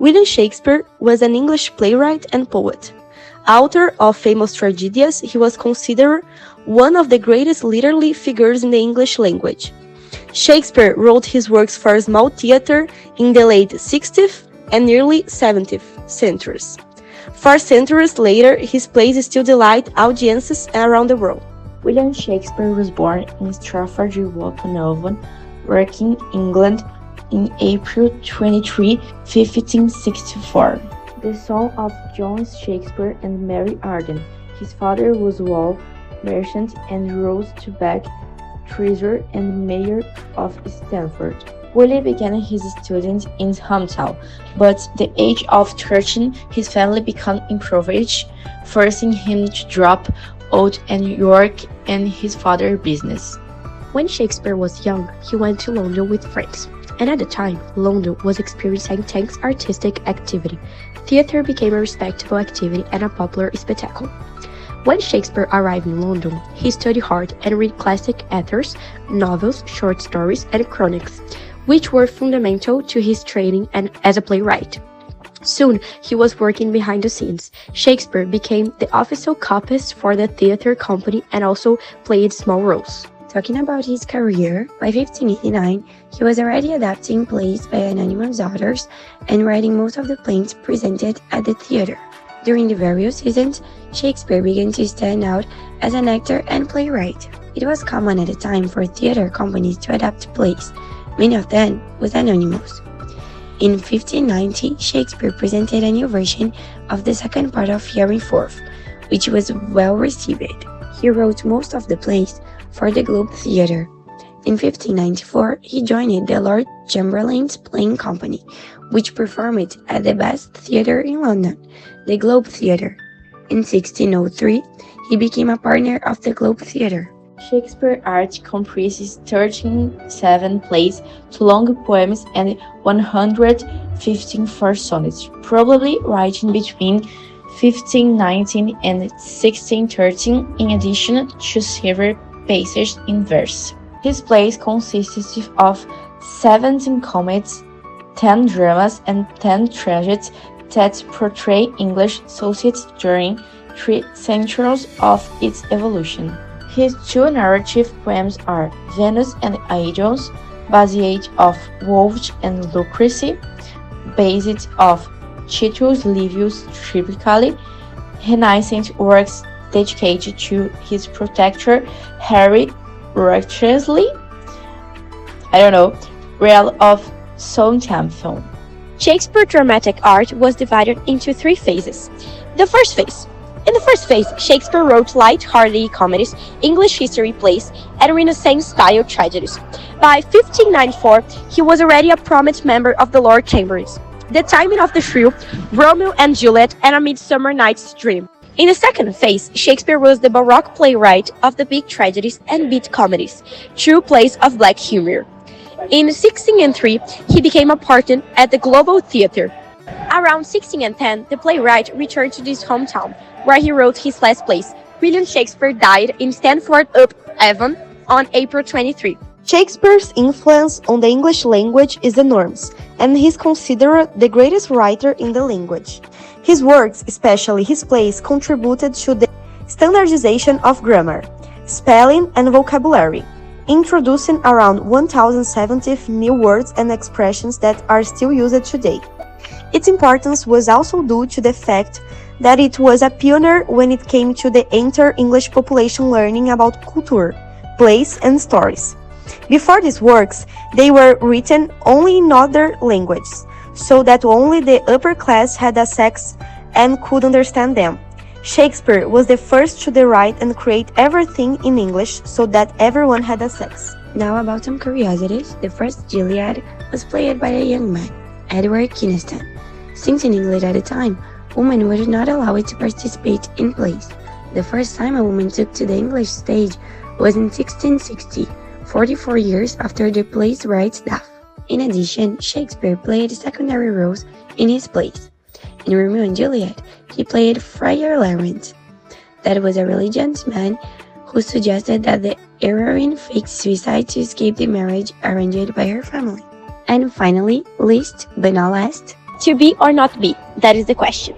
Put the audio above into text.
William Shakespeare was an English playwright and poet. Author of famous tragedies, he was considered one of the greatest literary figures in the English language. Shakespeare wrote his works for small theater in the late 16th and early 17th centuries. 4 centuries later, his plays still delight audiences around the world. William Shakespeare was born in Stratford-upon-Avon, Wrexham, England, in April 23, 1564. The son of John Shakespeare and Mary Arden. His father was a wool merchant and rose to be treasurer and mayor of Stamford. William began his studies in his hometown, but at the age of 13, his family became impoverished, forcing him to drop out and work in his father's business. When Shakespeare was young, he went to London with friends, and at the time, London was experiencing intense artistic activity. Theatre became a respectable activity and a popular spectacle. When Shakespeare arrived in London, he studied hard and read classic authors, novels, short stories, and chroniques, which were fundamental to his training and as a playwright. Soon, he was working behind the scenes. Shakespeare became the official copyist for the theatre company and also played small roles. Talking about his career, by 1589, he was already adapting plays by anonymous authors and writing most of the plays presented at the theatre. During the various seasons, Shakespeare began to stand out as an actor and playwright. It was common at the time for theatre companies to adapt plays, many of them with anonymous. In 1590, Shakespeare presented a new version of the second part of Henry IV, which was well received. He wrote most of the plays for the Globe Theatre. In 1594, he joined the Lord Chamberlain's Playing Company, which performed at the best theatre in London, the Globe Theatre. In 1603, he became a partner of the Globe Theatre. Shakespeare's art comprises 13 plays, 2 long poems, and 115 first sonnets, probably written between 1519 and 1613, in addition to several passages in verse. His plays consisted of 17 comedies, 10 dramas, and 10 tragedies that portray English society during 3 centuries of its evolution. His 2 narrative poems are Venus and Aegeus, based off Woolwich and Lucrece, based off Titus Livius Triplically, Renaissance works dedicated to his protector Harry Wriothesley, Earl of Southampton. Shakespeare's dramatic art was divided into 3 phases. The first phase. In the first phase, Shakespeare wrote light-hearted comedies, English history plays, and Renaissance-style tragedies. By 1594, he was already a prominent member of the Lord Chamberlains. The timing of the trio, Romeo and Juliet, and A Midsummer Night's Dream. In the second phase, Shakespeare was the Baroque playwright of the big tragedies and beat comedies, true plays of black humor. In 1603, he became a partner at the Globe Theatre. Around 1610, the playwright returned to his hometown, where he wrote his last plays. William Shakespeare died in Stratford-upon-Avon on April 23. Shakespeare's influence on the English language is enormous, and he is considered the greatest writer in the language. His works, especially his plays, contributed to the standardization of grammar, spelling, and vocabulary, introducing around 1,070 new words and expressions that are still used today. Its importance was also due to the fact that it was a pioneer when it came to the entire English population learning about culture, plays, and stories. Before these works, they were written only in other languages, so that only the upper class had access and could understand them. Shakespeare was the first to write and create everything in English so that everyone had access. Now about some curiosities. The first Gilead was played by a young man, Edward Kynaston. Since in England at the time, women were not allowed to participate in plays. The first time a woman took to the English stage was in 1660, 44 years after the playwright's death. In addition, Shakespeare played secondary roles in his plays. In Romeo and Juliet, he played Friar Lawrence. That was a religious man who suggested that the heroine faked suicide to escape the marriage arranged by her family. And finally, least but not last, To be or not be, that is the question.